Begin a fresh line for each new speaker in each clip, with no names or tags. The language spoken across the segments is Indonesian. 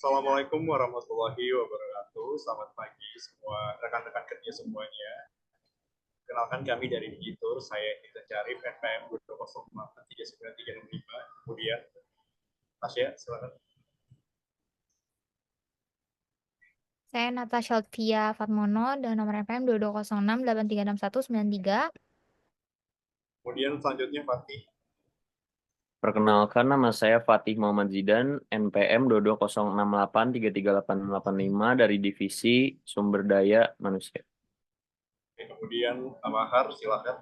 Assalamualaikum warahmatullahi wabarakatuh. Selamat pagi semua rekan-rekan kerja semuanya. Kenalkan kami dari Digitur, saya Tita Carif, NPM 2043935. Kemudian, Tasya, silakan.
Saya Natasha Elvia Fatmono dengan nomor NPM 2206836193.
Kemudian selanjutnya Fatih.
Perkenalkan, nama saya Fatih Muhammad Zidan, NPM 22068338885 dari Divisi Sumber Daya Manusia.
Oke, kemudian Amahar, silakan.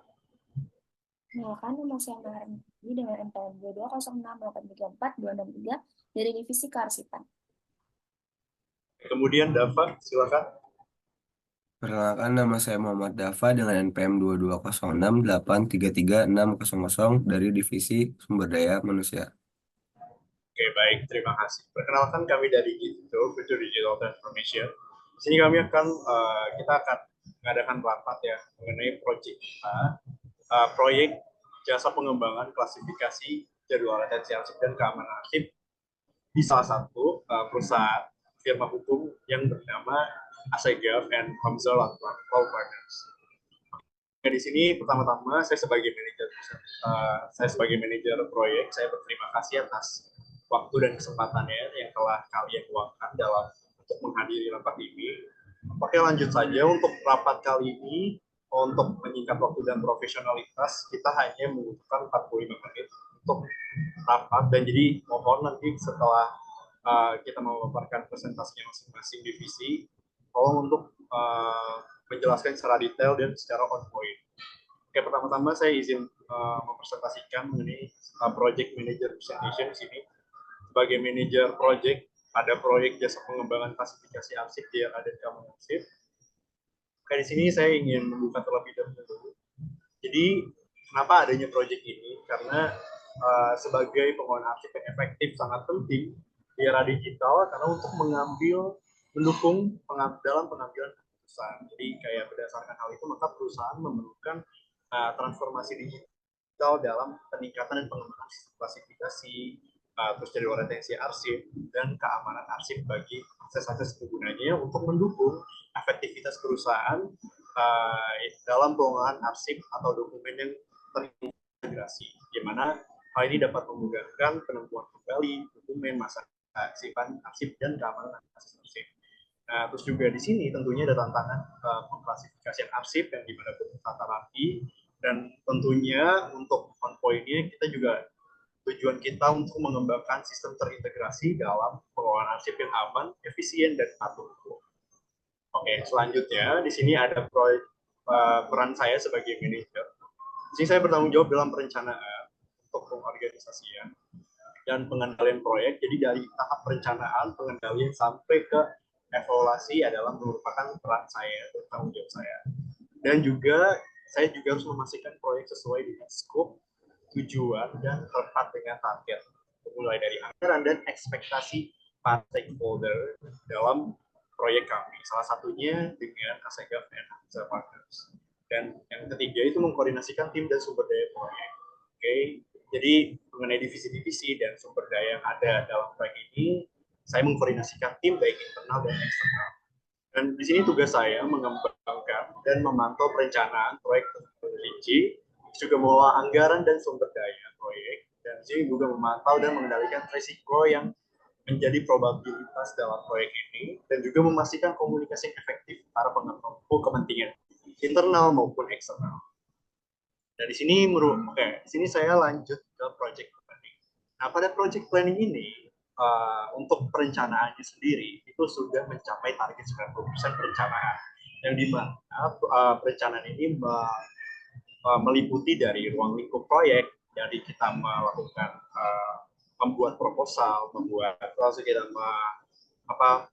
Kenalkan, nama saya Bahar Mufti dengan NPM 22068342263 dari Divisi Kearsipan.
Kemudian Dava, silakan.
Perkenalkan, nama saya Muhammad Dafa dengan NPM 22068333600 dari Divisi Sumber Daya Manusia.
Oke, baik. Terima kasih. Perkenalkan kami dari Digitur, Future Digital Transformation. Di sini kita akan mengadakan rapat ya mengenai proyek kita, proyek jasa pengembangan klasifikasi jadwal retensi arsip dan keamanan arsip di salah satu perusahaan firma hukum yang bernama Asegaf and Hamzah Law Partners. Nah, di sini pertama-tama saya sebagai manajer proyek, saya berterima kasih atas waktu dan kesempatannya yang telah kalian luangkan dalam untuk menghadiri rapat ini. Oke, lanjut saja untuk rapat kali ini. Untuk menyingkat waktu dan profesionalitas, kita hanya membutuhkan 45 menit untuk rapat, dan jadi mohon nanti setelah kita memaparkan presentasinya masing-masing divisi, tolong untuk menjelaskan secara detail dan secara on point. Oke, pertama-tama saya izin mempresentasikan mengenai project manager presentation di sini. Sebagai manajer project, ada proyek jasa pengembangan klasifikasi arsip di ada keamanan arsip. Oke, di sini saya ingin membuka terlebih dahulu. Jadi, kenapa adanya proyek ini? Karena sebagai pengelolaan arsip yang efektif sangat penting di era digital, karena untuk mendukung dalam pengambilan keputusan. Jadi kayak berdasarkan hal itu, maka perusahaan memerlukan transformasi digital dalam peningkatan dan pengembangan sistem klasifikasi, terus jadi retensi arsip dan keamanan arsip bagi akses penggunanya untuk mendukung efektivitas perusahaan dalam pengelolaan arsip atau dokumen yang terintegrasi, di mana hal ini dapat memudahkan penemuan kembali dokumen, masa kearsipan arsip dan keamanan arsip. Nah, terus juga di sini tentunya ada tantangan pengklasifikasian arsip yang dimana bertata rapi, dan tentunya untuk on point-nya kita juga tujuan kita untuk mengembangkan sistem terintegrasi dalam pengelolaan arsip yang aman, efisien, dan patuh hukum. Oke, selanjutnya di sini ada peran saya sebagai manajer. Di sini saya bertanggung jawab dalam perencanaan untuk pengorganisasian dan pengendalian proyek. Jadi dari tahap perencanaan, pengendalian sampai ke evaluasi adalah merupakan peran saya, tanggung jawab saya. Dan juga saya juga harus memastikan proyek sesuai dengan skop, tujuan, dan tepat dengan target, mulai dari anggaran dan ekspektasi para stakeholder dalam proyek kami. Salah satunya dengan Asegaf and Hamzah Partners. Dan yang ketiga itu mengkoordinasikan tim dan sumber daya proyek. Oke, jadi mengenai divisi-divisi dan sumber daya yang ada dalam proyek ini, saya mengkoordinasikan tim baik internal dan eksternal. Dan di sini tugas saya mengembangkan dan memantau perencanaan proyek terperinci, juga mengelola anggaran dan sumber daya proyek, dan di sini juga memantau dan mengendalikan risiko yang menjadi probabilitas dalam proyek ini, dan juga memastikan komunikasi efektif para pemangku kepentingan internal maupun eksternal. Dan di sini di sini saya lanjut ke project planning. Nah, pada project planning ini untuk perencanaannya sendiri itu sudah mencapai target 90% perencanaan, yang dimana perencanaan ini meliputi dari ruang lingkup proyek, dari kita melakukan membuat proposal, langsung kita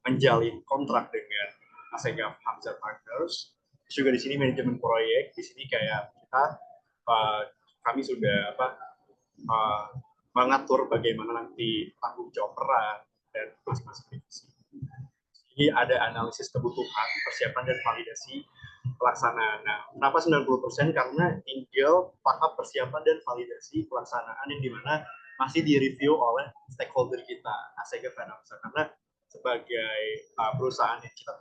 menjalin kontrak dengan Asegaf Hamzah Partners. Juga di sini manajemen proyek, di sini kayak kami sudah mengatur bagaimana nanti tanggung jawab peran dan masing-masing divisi. Jadi ada analisis kebutuhan, persiapan, dan validasi pelaksanaan. Nah, kenapa 90%? Karena tinggal tahap persiapan dan validasi pelaksanaan yang dimana masih direview oleh stakeholder kita, Asegaf dan Hamzah. Karena sebagai perusahaan yang kita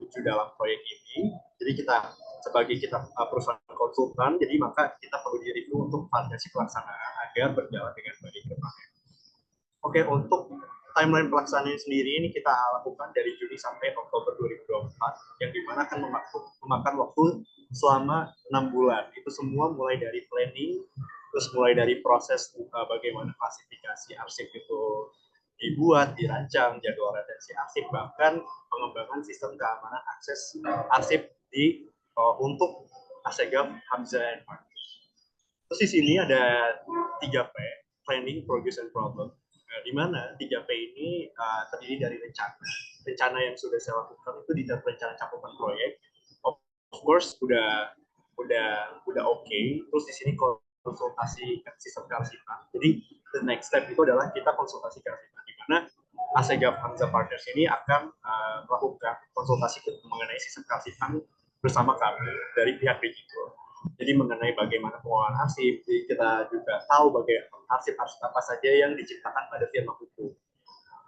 tuju dalam proyek ini. Jadi kita perusahaan konsultan, jadi maka kita perlu di-review untuk validasi pelaksanaan agar berjalan dengan baik ke depannya. Oke, untuk timeline pelaksanaan sendiri ini kita lakukan dari Juni sampai Oktober 2024, yang dimana akan memakan waktu selama 6 bulan. Itu semua mulai dari planning, terus mulai dari proses bagaimana klasifikasi arsip itu dibuat, dirancang, jadwal retensi arsip, bahkan pengembangan sistem keamanan akses arsip untuk Assegaf, Hamzah, and Partners. Terus di sini ada 3P, Planning, Progress, and Problem. Di mana 3P ini terdiri dari rencana yang sudah saya lakukan itu di rencana cakupan proyek, of course udah oke. Terus di sini konsultasi sistem kearsipan. Jadi the next step itu adalah kita konsultasi kearsipan, di mana Assegaf Hamzah Partners ini akan melakukan konsultasi mengenai sistem kearsipan bersama kami dari pihak digital. Jadi mengenai bagaimana pengelolaan arsip, kita juga tahu bagaimana arsip apa saja yang diciptakan pada firma hukum.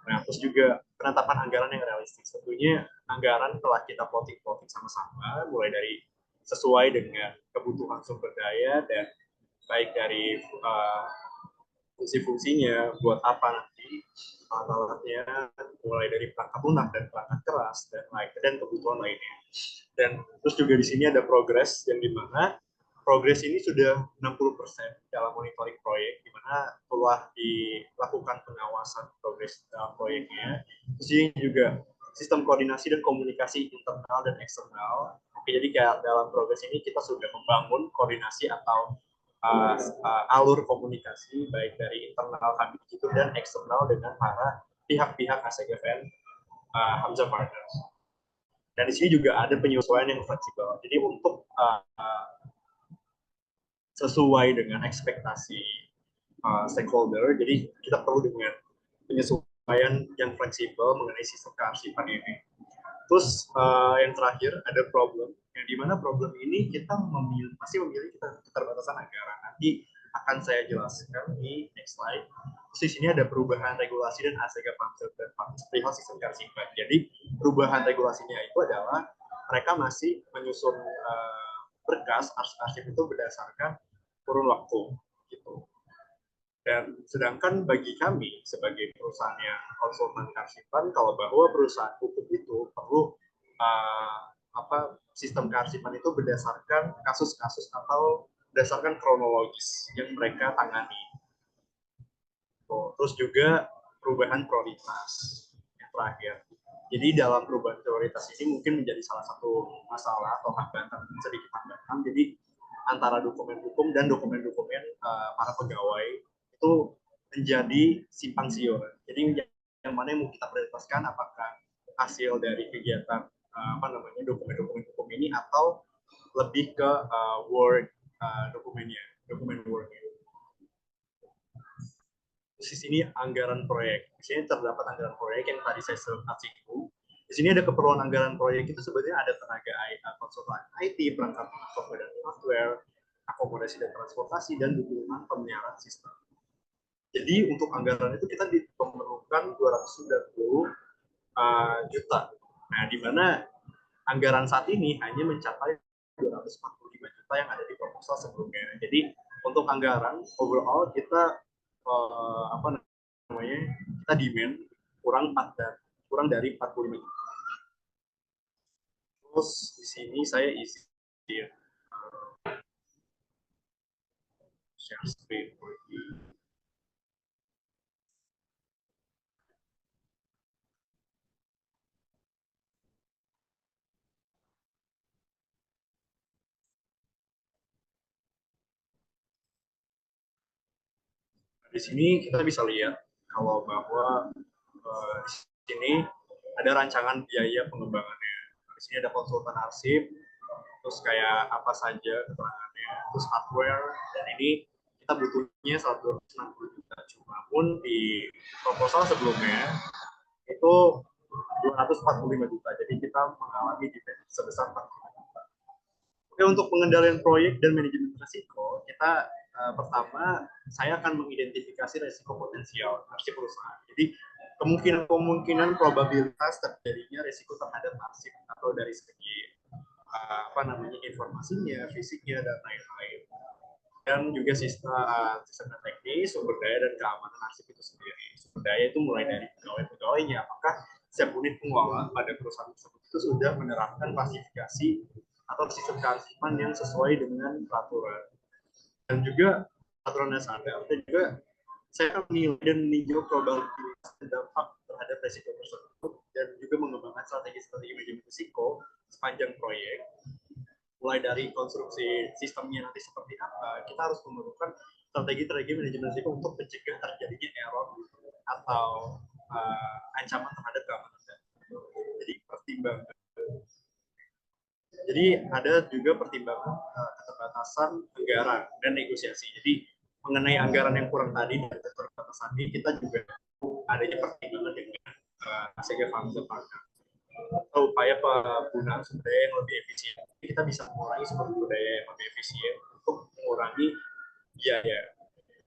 Nah, terus juga penetapan anggaran yang realistis. Tentunya anggaran telah kita plotting sama-sama, mulai dari sesuai dengan kebutuhan sumber daya dan baik dari fungsi-fungsinya, buat apa nanti alat-alatnya, mulai dari perangkat lunak dan perangkat keras dan kebutuhan lainnya. Dan terus juga di sini ada progres, yang dimana progres ini sudah 60% dalam monitoring proyek, di mana telah dilakukan pengawasan progres dalam proyeknya. Terus ini juga sistem koordinasi dan komunikasi internal dan eksternal. Oke, jadi kayak dalam progres ini kita sudah membangun koordinasi atau alur komunikasi baik dari internal kami itu dan eksternal dengan para pihak-pihak Assegaf Hamzah Partners. Dan di sini juga ada penyesuaian yang fleksibel. Jadi untuk sesuai dengan ekspektasi stakeholder, jadi kita perlu dengan penyesuaian yang fleksibel mengenai sistem kearsipan ini. Terus yang terakhir ada problem, yang dimana problem ini kita masih memiliki keterbatasan anggaran. Nanti akan saya jelaskan di next slide. Terus di sini ada perubahan regulasi dan Assegaf perihal sistem kearsipan. Jadi perubahan regulasinya itu adalah mereka masih menyusun berkas arsip itu berdasarkan kurun waktu gitu. Dan sedangkan bagi kami sebagai perusahaan yang konsultan kearsipan, kalau bahwa perusahaan hukum itu perlu sistem kearsipan itu berdasarkan kasus-kasus atau berdasarkan kronologis yang mereka tangani. Terus juga perubahan prioritas yang terakhir. Jadi dalam perubahan prioritas ini mungkin menjadi salah satu masalah atau sedikit hambatan. Jadi antara dokumen hukum dan dokumen-dokumen para pegawai itu menjadi simpang siur. Jadi yang mana yang mau kita prioritaskan, apakah hasil dari kegiatan dokumen-dokumen hukum ini atau lebih ke Word dokumen Word-nya. Di sini anggaran proyek. Di sini terdapat anggaran proyek yang tadi saya singgung. Di sini ada keperluan anggaran proyek itu sebenarnya ada tenaga konsultan IT, perangkat software dan hardware, akomodasi dan transportasi, dan dukungan pemeliharaan sistem. Jadi untuk anggaran itu kita memerlukan 290 juta. Nah, di mana anggaran saat ini hanya mencapai 245 juta yang ada di proposal sebelumnya. Jadi untuk anggaran overall kita kita demand kurang dari 45 juta. Terus di sini saya isi share screen. Di sini kita bisa lihat kalau bahwa di sini ada rancangan biaya pengembangannya. Di sini ada konsultan arsip, terus kayak apa saja keterangannya, terus hardware, dan ini kita butuhnya 160 juta. Cuma pun di proposal sebelumnya itu 245 juta, jadi kita mengalami defect sebesar 45 juta. Oke, untuk pengendalian proyek dan manajemen risiko, kita pertama saya akan mengidentifikasi risiko potensial arsip perusahaan. Jadi kemungkinan probabilitas terjadinya risiko terhadap arsip atau dari segi informasinya, fisiknya dan lain-lain. Dan juga sistem teknis, sumber daya dan keamanan arsip itu sendiri. Sumber daya itu mulai dari pegawai-pegawainya, apakah setiap unit pengelola pada perusahaan tersebut itu sudah menerapkan klasifikasi atau sistem kearsipan yang sesuai dengan peraturan. Dan juga peraturan dasar, dan juga saya akan menilai dan meninjau probabilitas dan dampak terhadap risiko tersebut dan juga mengembangkan strategi-strategi manajemen risiko sepanjang proyek. Mulai dari konstruksi sistemnya nanti seperti apa, kita harus memerlukan strategi-strategi manajemen risiko untuk mencegah terjadinya error atau ancaman terhadap keamanan data. Jadi pertimbangan. Jadi ada juga pertimbangan keterbatasan anggaran dan negosiasi. Jadi mengenai anggaran yang kurang tadi dan keterbatasan ini, kita juga adanya pertimbangan dengan ACG Farmser Partner atau upaya penggunaan sumber daya yang lebih efisien. Kita bisa mengurangi sumber daya yang lebih efisien untuk mengurangi biaya.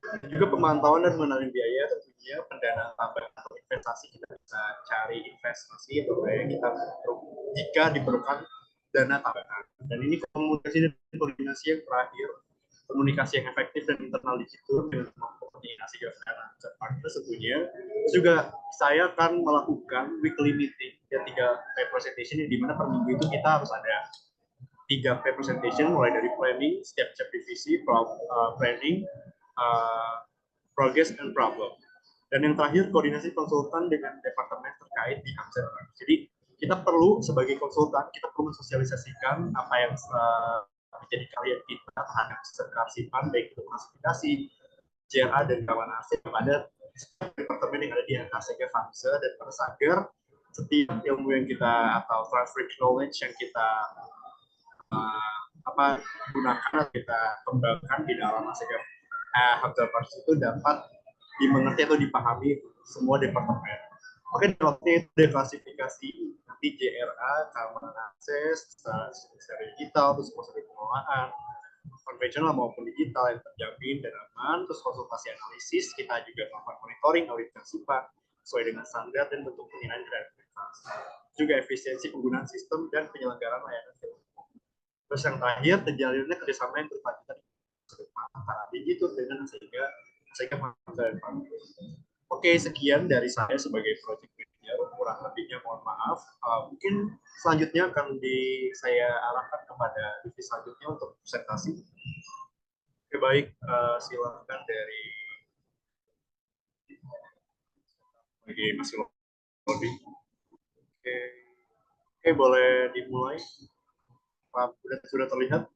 Dan juga pemantauan dan mengenali biaya, tentunya pendanaan tambahan atau investasi, kita bisa cari investasi atau biaya kita jika diperlukan dana tambahan. Dan ini komunikasi dan koordinasi yang terakhir, komunikasi yang efektif dan internal digital dengan koordinasi governance partner tentunya. Juga saya akan melakukan weekly meeting ya 3 presentation di mana per minggu itu kita harus ada 3 presentation mulai dari planning, setiap divisi, planning, progress and problem. Dan yang terakhir koordinasi konsultan dengan departemen terkait di Hamzat. Jadi kita perlu sebagai konsultan kita perlu mensosialisasikan apa yang menjadi karya kita terhadap sistem kearsipan baik itu klasifikasi, JRA dan kawan arsip kepada departemen yang ada di ACG Hamzat dan agar setiap ilmu yang kita atau transfer knowledge yang kita gunakan atau kita kembangkan di dalam ACG Hamzat itu dapat dimengerti atau dipahami semua departemen. Oke, waktu itu ada klasifikasi nanti JRA, keamanan akses, secara digital, terus proses pengelolaan, konvensional maupun digital yang terjamin dan aman, terus konsultasi analisis, kita juga melakukan monitoring, audit kearsipan sesuai dengan standar dan bentuk penilaian kredibilitas. Juga efisiensi penggunaan sistem dan penyelenggaraan layanan. Terus yang terakhir, terjalinnya kerjasama yang berkelanjutan antara digital dengan sehingga Oke, sekian dari saya sebagai project manager. Kurang lebihnya mohon maaf. Mungkin selanjutnya akan saya arahkan kepada divisi selanjutnya untuk presentasi. Oke, baik. Silakan dari Mas Lodi. Oke, boleh dimulai. Sudah terlihat?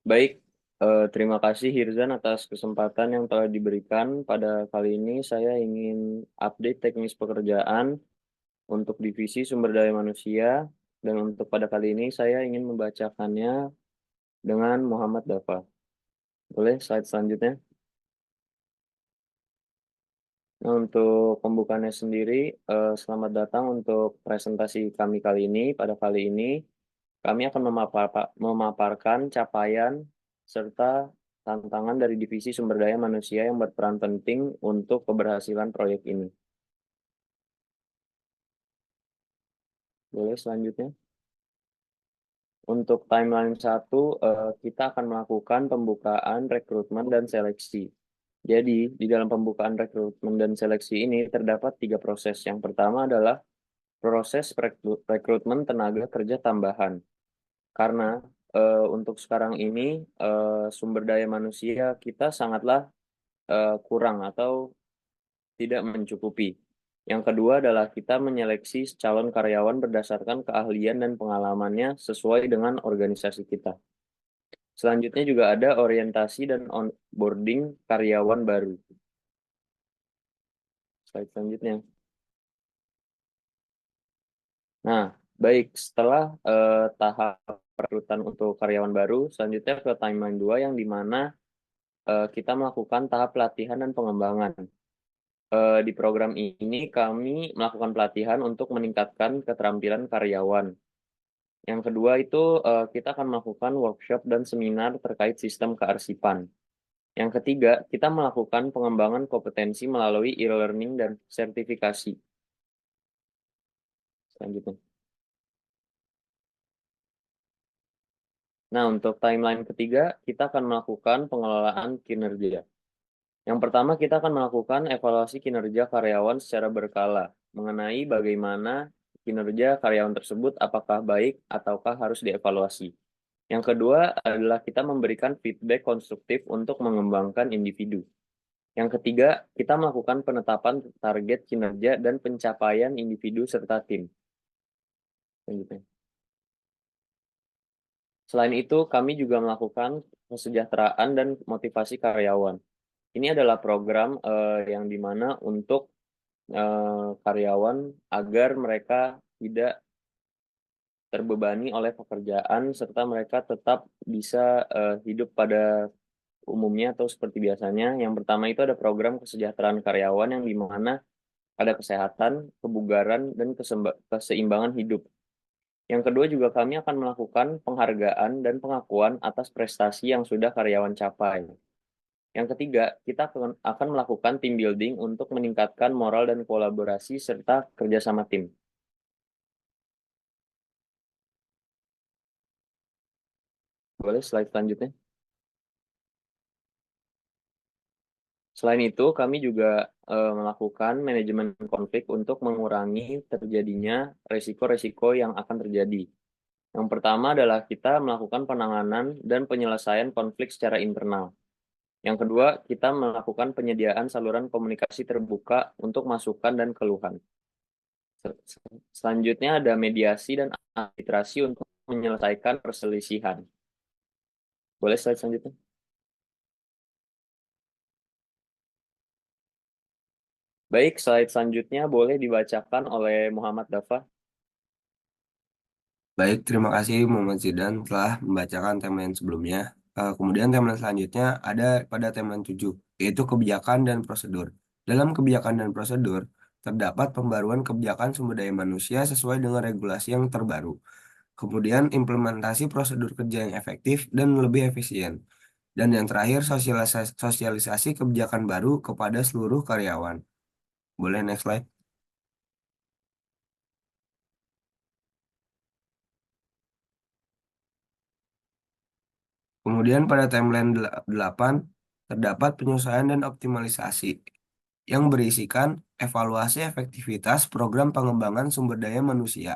Baik, terima kasih Hirzan atas kesempatan yang telah diberikan. Pada kali ini saya ingin update teknis pekerjaan untuk divisi sumber daya manusia, dan untuk pada kali ini saya ingin membacakannya dengan Muhammad Dafa. Boleh slide selanjutnya? Nah, untuk pembukaannya sendiri, selamat datang untuk presentasi kami kali ini. Pada kali ini, kami akan memaparkan capaian serta tantangan dari divisi sumber daya manusia yang berperan penting untuk keberhasilan proyek ini. Boleh selanjutnya. Untuk timeline 1, kita akan melakukan pembukaan rekrutmen dan seleksi. Jadi, di dalam pembukaan rekrutmen dan seleksi ini terdapat 3 proses. Yang pertama adalah proses rekrutmen tenaga kerja tambahan. Karena untuk sekarang ini sumber daya manusia kita sangatlah kurang atau tidak mencukupi. Yang kedua adalah kita menyeleksi calon karyawan berdasarkan keahlian dan pengalamannya sesuai dengan organisasi kita. Selanjutnya juga ada orientasi dan onboarding karyawan baru. Slide selanjutnya. Nah, baik, setelah tahap perekrutan untuk karyawan baru, selanjutnya ke timeline 2 yang dimana kita melakukan tahap pelatihan dan pengembangan. Di program ini kami melakukan pelatihan untuk meningkatkan keterampilan karyawan. Yang kedua itu kita akan melakukan workshop dan seminar terkait sistem kearsipan. Yang ketiga, kita melakukan pengembangan kompetensi melalui e-learning dan sertifikasi. Selanjutnya. Nah, untuk timeline ketiga, kita akan melakukan pengelolaan kinerja. Yang pertama, kita akan melakukan evaluasi kinerja karyawan secara berkala, mengenai bagaimana kinerja karyawan tersebut apakah baik ataukah harus dievaluasi. Yang kedua adalah kita memberikan feedback konstruktif untuk mengembangkan individu. Yang ketiga, kita melakukan penetapan target kinerja dan pencapaian individu serta tim. Selanjutnya. Selain itu, kami juga melakukan kesejahteraan dan motivasi karyawan. Ini adalah program yang dimana untuk karyawan agar mereka tidak terbebani oleh pekerjaan serta mereka tetap bisa hidup pada umumnya atau seperti biasanya. Yang pertama itu ada program kesejahteraan karyawan yang dimana ada kesehatan, kebugaran, dan keseimbangan hidup. Yang kedua juga kami akan melakukan penghargaan dan pengakuan atas prestasi yang sudah karyawan capai. Yang ketiga, kita akan melakukan team building untuk meningkatkan moral dan kolaborasi serta kerjasama tim. Boleh slide selanjutnya. Selain itu, kami juga melakukan manajemen konflik untuk mengurangi terjadinya resiko-resiko yang akan terjadi. Yang pertama adalah kita melakukan penanganan dan penyelesaian konflik secara internal. Yang kedua, kita melakukan penyediaan saluran komunikasi terbuka untuk masukan dan keluhan. Selanjutnya ada mediasi dan arbitrasi untuk menyelesaikan perselisihan. Boleh slide selanjutnya? Baik, slide selanjutnya boleh dibacakan oleh Muhammad Dafa.
Baik, terima kasih Muhammad Zidan telah membacakan timeline sebelumnya. Kemudian timeline selanjutnya ada pada timeline 7, yaitu kebijakan dan prosedur. Dalam kebijakan dan prosedur, terdapat pembaruan kebijakan sumber daya manusia sesuai dengan regulasi yang terbaru. Kemudian implementasi prosedur kerja yang efektif dan lebih efisien. Dan yang terakhir, sosialisasi kebijakan baru kepada seluruh karyawan. Boleh next slide. Kemudian pada timeline 8 terdapat penyesuaian dan optimalisasi yang berisikan evaluasi efektivitas program pengembangan sumber daya manusia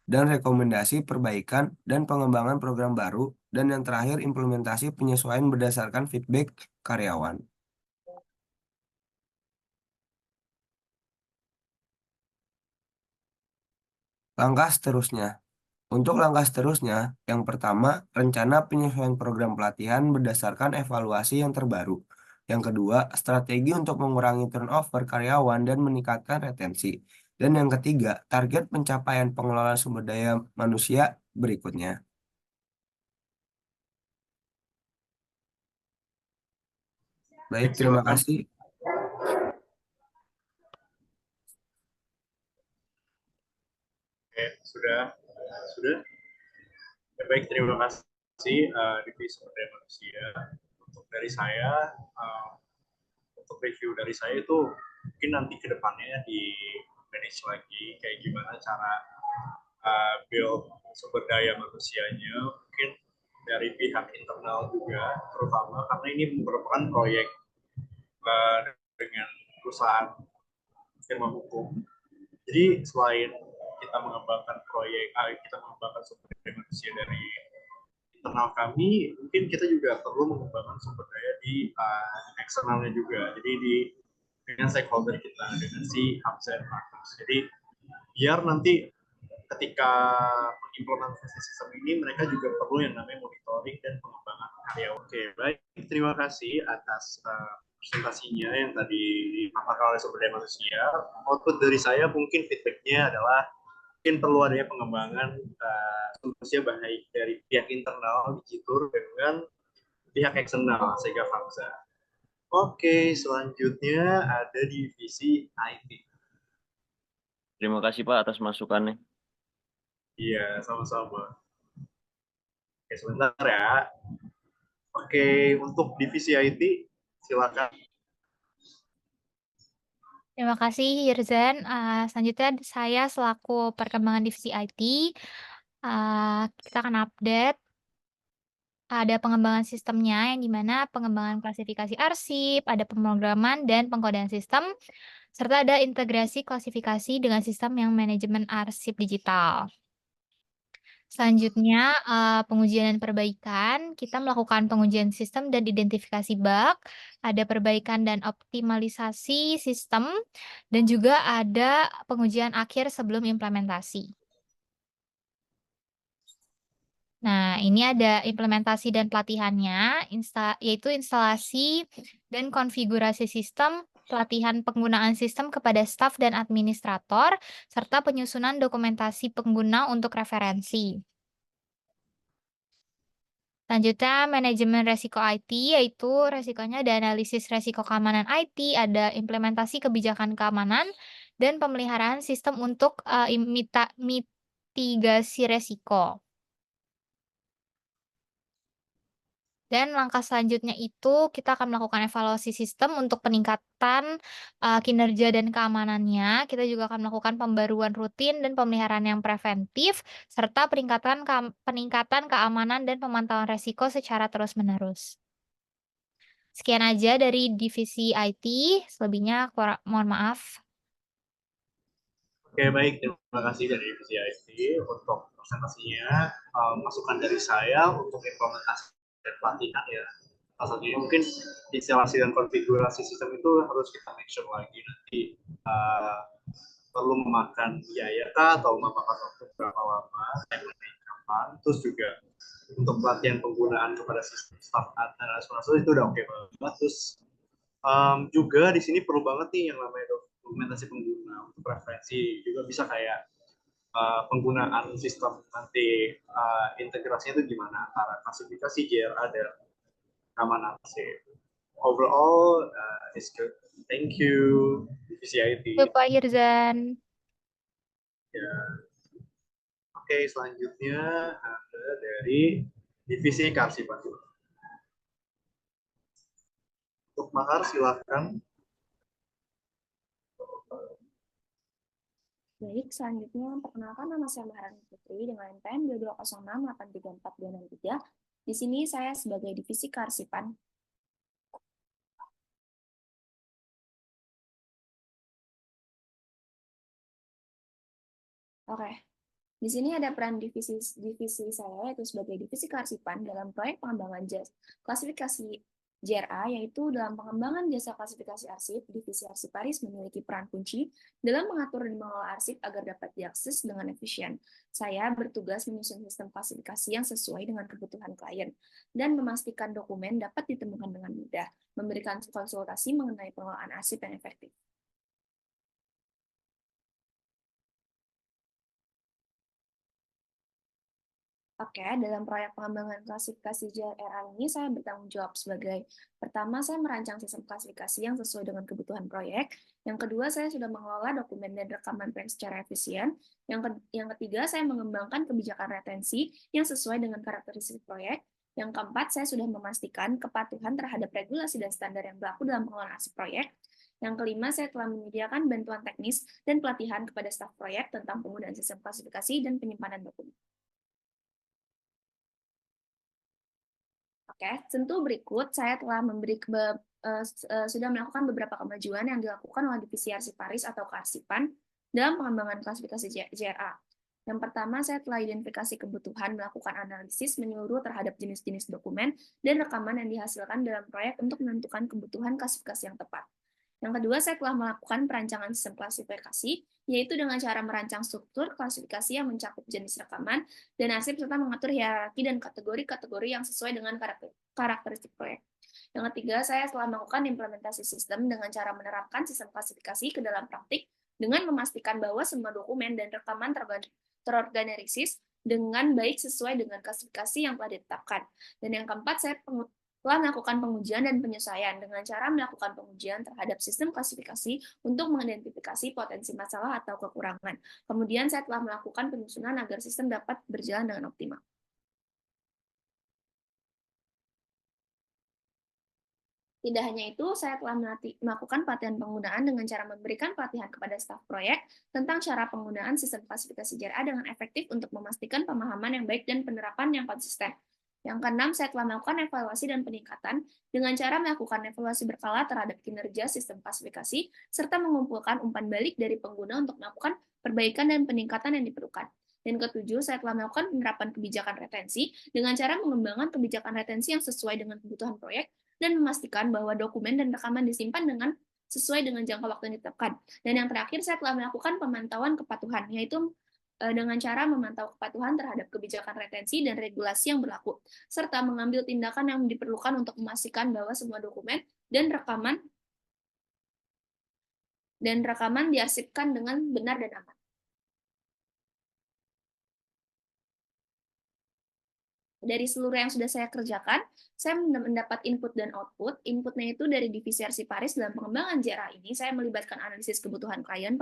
dan rekomendasi perbaikan dan pengembangan program baru, dan yang terakhir implementasi penyesuaian berdasarkan feedback karyawan. Langkah seterusnya. Untuk langkah seterusnya, yang pertama, rencana penyesuaian program pelatihan berdasarkan evaluasi yang terbaru. Yang kedua, strategi untuk mengurangi turnover karyawan dan meningkatkan retensi. Dan yang ketiga, target pencapaian pengelolaan sumber daya manusia berikutnya. Baik, terima
Silakan.
kasih.
Oke, sudah. Ya, baik, terima kasih Divisi Sumber Daya Manusia. Untuk dari saya, untuk review dari saya itu mungkin nanti ke depannya di manage lagi kayak gimana cara build sumber daya manusianya, mungkin dari pihak internal juga, terutama karena ini merupakan proyek dengan perusahaan firma hukum. Jadi selain kita mengembangkan kita mengembangkan sumber daya manusia dari internal kami, mungkin kita juga perlu mengembangkan sumber daya di eksternalnya juga. Jadi dengan stakeholder kita, dengan si Hamzah Partners. Jadi biar nanti ketika mengimplementasi sistem ini, mereka juga perlu yang namanya monitoring dan pengembangan karya. Oke, baik. Terima kasih atas presentasinya yang tadi dipaparkan oleh sumber daya manusia. Output dari saya mungkin feedbacknya adalah mungkin perlu adanya pengembangan manusia baik dari pihak internal Digitur dengan pihak eksternal sehingga Famza. Oke, selanjutnya ada divisi IT.
Terima kasih Pak atas masukannya.
Iya, sama-sama. Oke, sebentar ya. Oke, untuk divisi IT Silakan.
Terima kasih Hirzan. Selanjutnya saya selaku perkembangan divisi IT, kita akan update ada pengembangan sistemnya yang dimana pengembangan klasifikasi arsip, ada pemrograman dan pengkodean sistem, serta ada integrasi klasifikasi dengan sistem yang manajemen arsip digital. Selanjutnya, pengujian dan perbaikan. Kita melakukan pengujian sistem dan identifikasi bug, ada perbaikan dan optimalisasi sistem, dan juga ada pengujian akhir sebelum implementasi. Nah, ini ada implementasi dan pelatihannya, yaitu instalasi dan konfigurasi sistem, pelatihan penggunaan sistem kepada staf dan administrator, serta penyusunan dokumentasi pengguna untuk referensi. Selanjutnya, manajemen resiko IT, yaitu resikonya ada analisis resiko keamanan IT, ada implementasi kebijakan keamanan, dan pemeliharaan sistem untuk mitigasi resiko. Dan langkah selanjutnya itu kita akan melakukan evaluasi sistem untuk peningkatan kinerja dan keamanannya. Kita juga akan melakukan pembaruan rutin dan pemeliharaan yang preventif, serta peningkatan keamanan dan pemantauan resiko secara terus-menerus. Sekian aja dari divisi IT, selebihnya mohon maaf.
Oke, baik. Terima kasih dari divisi IT untuk presentasinya. Masukan dari saya untuk implementasi dan pelatihan ya. Salah satunya mungkin instalasi dan konfigurasi sistem itu harus kita make sure lagi nanti perlu memakan biaya kah atau memakan waktu berapa lama, kapan. Terus juga untuk pelatihan penggunaan kepada sistem staff dan administrasi itu udah oke banget. Terus juga di sini perlu banget nih yang namanya dokumentasi pengguna untuk referensi, juga bisa kayak penggunaan sistem nanti integrasinya itu gimana antara klasifikasi JRA dan keamanan arsip. Overall, it's good. Thank you, divisi IT.
Pak Hirzan.
Ya. Oke, selanjutnya ada dari divisi kearsipan. Untuk Mahar, silakan.
Baik, selanjutnya perkenalkan nama saya Maharani Putri dengan NPM 2206834263. Di sini saya sebagai divisi kearsipan. Oke. Di sini ada peran divisi saya yaitu sebagai divisi kearsipan dalam proyek pengembangan klasifikasi JRA, yaitu dalam pengembangan jasa klasifikasi arsip, divisi arsip Paris memiliki peran kunci dalam mengatur dan mengelola arsip agar dapat diakses dengan efisien. Saya bertugas menyusun sistem klasifikasi yang sesuai dengan kebutuhan klien dan memastikan dokumen dapat ditemukan dengan mudah, memberikan konsultasi mengenai pengelolaan arsip yang efektif. Oke, dalam proyek pengembangan klasifikasi JRA ini, saya bertanggung jawab sebagai, pertama, saya merancang sistem klasifikasi yang sesuai dengan kebutuhan proyek. Yang kedua, saya sudah mengelola dokumen dan rekaman proyek secara efisien. Yang ketiga, saya mengembangkan kebijakan retensi yang sesuai dengan karakteristik proyek. Yang keempat, saya sudah memastikan kepatuhan terhadap regulasi dan standar yang berlaku dalam pengelolaan arsip proyek. Yang kelima, saya telah menyediakan bantuan teknis dan pelatihan kepada staf proyek tentang penggunaan sistem klasifikasi dan penyimpanan dokumen. Oke, tentu berikut saya telah sudah melakukan beberapa kemajuan yang dilakukan oleh divisi arsip Paris atau kearsipan dalam pengembangan klasifikasi JRA. Yang pertama, saya telah identifikasi kebutuhan melakukan analisis menyeluruh terhadap jenis-jenis dokumen dan rekaman yang dihasilkan dalam proyek untuk menentukan kebutuhan klasifikasi yang tepat. Yang kedua, saya telah melakukan perancangan sistem klasifikasi, yaitu dengan cara merancang struktur klasifikasi yang mencakup jenis rekaman dan arsip serta mengatur hierarki dan kategori-kategori yang sesuai dengan karakteristik proyek. Yang ketiga, saya telah melakukan implementasi sistem dengan cara menerapkan sistem klasifikasi ke dalam praktik dengan memastikan bahwa semua dokumen dan rekaman terorganisir dengan baik sesuai dengan klasifikasi yang telah ditetapkan. Dan yang keempat, saya telah melakukan pengujian dan penyesuaian dengan cara melakukan pengujian terhadap sistem klasifikasi untuk mengidentifikasi potensi masalah atau kekurangan. Kemudian saya telah melakukan penyusunan agar sistem dapat berjalan dengan optimal. Tidak hanya itu, saya telah melakukan pelatihan penggunaan dengan cara memberikan pelatihan kepada staf proyek tentang cara penggunaan sistem klasifikasi JRA dengan efektif untuk memastikan pemahaman yang baik dan penerapan yang konsisten. Yang keenam, saya telah melakukan evaluasi dan peningkatan dengan cara melakukan evaluasi berkala terhadap kinerja sistem klasifikasi, serta mengumpulkan umpan balik dari pengguna untuk melakukan perbaikan dan peningkatan yang diperlukan. Dan ketujuh, saya telah melakukan penerapan kebijakan retensi dengan cara mengembangkan kebijakan retensi yang sesuai dengan kebutuhan proyek dan memastikan bahwa dokumen dan rekaman disimpan dengan sesuai dengan jangka waktu yang ditetapkan. Dan yang terakhir, saya telah melakukan pemantauan kepatuhan, yaitu dengan cara memantau kepatuhan terhadap kebijakan retensi dan regulasi yang berlaku, serta mengambil tindakan yang diperlukan untuk memastikan bahwa semua dokumen dan rekaman diarsipkan dengan benar dan aman. Dari seluruh yang sudah saya kerjakan, saya mendapat input dan output. Inputnya itu dari divisi arsip Paris. Dalam pengembangan JRA ini, saya melibatkan analisis kebutuhan klien,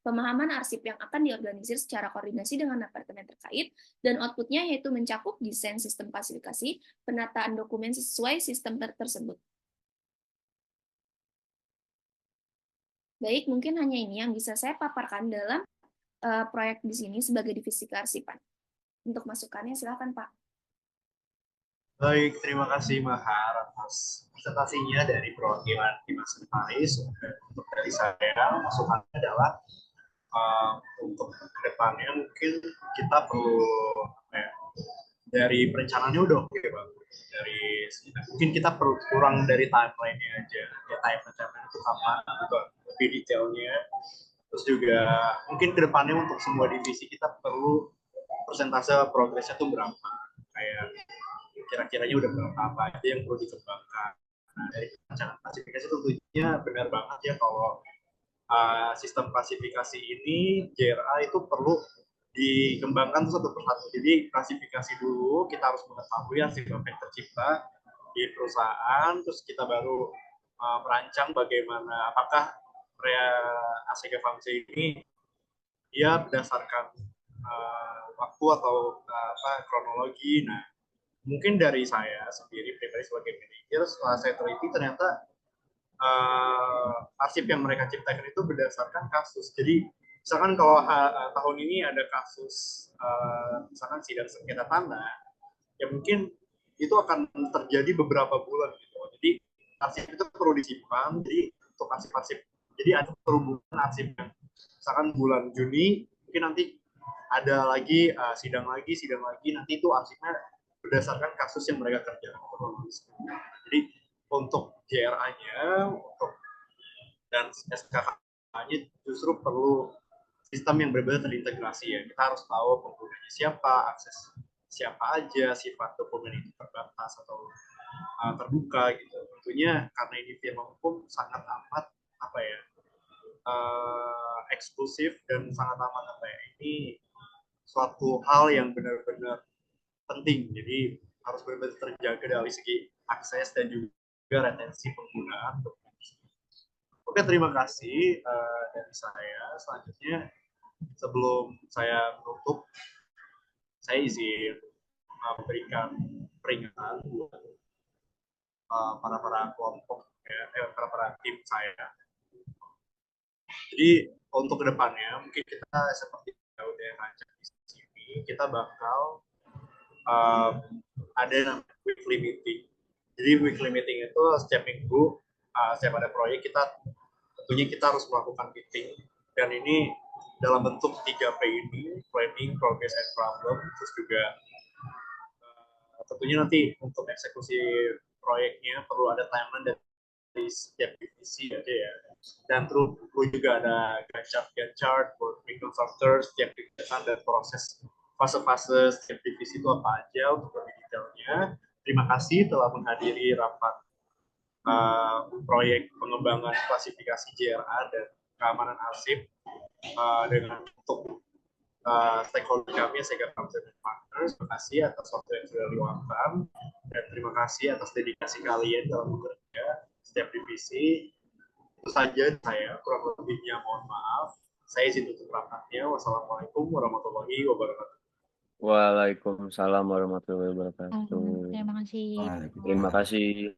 pemahaman arsip yang akan diorganisir secara koordinasi dengan departemen terkait, dan outputnya yaitu mencakup desain sistem klasifikasi, penataan dokumen sesuai sistem tersebut. Baik, mungkin hanya ini yang bisa saya paparkan dalam proyek di sini sebagai divisi kearsipan. Untuk masukannya, silakan Pak.
Baik, terima kasih Mahar atas presentasinya dari perwakilan Tim Arsip Paris. Untuk dari saya, masukannya adalah untuk kedepannya mungkin kita perlu dari perencanaannya udah oke Bang. Mungkin kita perlu kurang dari timeline-nya aja. Ya, timeline itu kapan, lebih detailnya. Terus juga mungkin kedepannya untuk semua divisi kita perlu persentase progresnya tuh berapa. Kayak kira-kiranya udah berapa apa aja yang perlu dikembangkan. Nah, dari perencanaan klasifikasi tentunya benar banget ya kalau sistem klasifikasi ini JRA itu perlu dikembangkan satu persatu. Jadi klasifikasi dulu, kita harus mengetahui hasil apa yang tercipta di perusahaan, terus kita baru merancang bagaimana apakah ASEGA Famsi ini dia berdasarkan waktu atau kronologi. Nah, mungkin dari saya sendiri pribadi sebagai manajer, setelah saya teliti ternyata arsip yang mereka ciptakan itu berdasarkan kasus. Jadi misalkan kalau tahun ini ada kasus misalkan sidang sengketa tanah, ya mungkin itu akan terjadi beberapa bulan gitu. Jadi arsip itu perlu disimpan. Jadi untuk arsip-arsip, jadi ada perhubungan arsip yang misalkan bulan Juni mungkin nanti ada lagi sidang lagi, nanti itu arsipnya berdasarkan kasus yang mereka kerjakan. Jadi untuk JRA-nya dan SKK-nya justru perlu sistem yang berbeda terintegrasi ya. Kita harus tahu penggunanya siapa, akses siapa aja, sifat dokumen itu terbatas atau terbuka gitu. Tentunya karena ini firma hukum sangat amat eksklusif dan sangat amat ini suatu hal yang benar-benar penting. Jadi harus benar-benar terjaga dari segi akses dan juga retensi penggunaan. Oke, terima kasih dari saya. Selanjutnya, sebelum saya menutup, saya izin memberikan peringatan buat para kelompok, para tim saya. Jadi untuk kedepannya, mungkin kita seperti udah rancang di sini, kita bakal ada weekly meeting. Jadi weekly meeting itu setiap minggu, setiap ada proyek tentunya kita harus melakukan meeting, dan ini dalam bentuk 3P ini, planning, progress, and problem. Terus juga tentunya nanti untuk eksekusi proyeknya perlu ada timeline dari setiap divisi aja ya. Dan perlu juga ada Gantt chart, working constructor, setiap kegiatan dan proses fase-fase setiap divisi itu apa aja untuk lebih detailnya. Terima kasih telah menghadiri rapat proyek pengembangan klasifikasi JRA dan keamanan arsip dengan untuk stakeholder kami, ASEGA Famsi dan Partners. Terima kasih atas waktu yang sudah diluangkan, dan terima kasih atas dedikasi kalian dalam bekerja setiap divisi. Itu saja saya, kurang lebihnya mohon maaf. Saya izin tutup rapatnya. Wassalamualaikum warahmatullahi wabarakatuh.
Waalaikumsalam warahmatullahi wabarakatuh.
Terima kasih.
Terima kasih.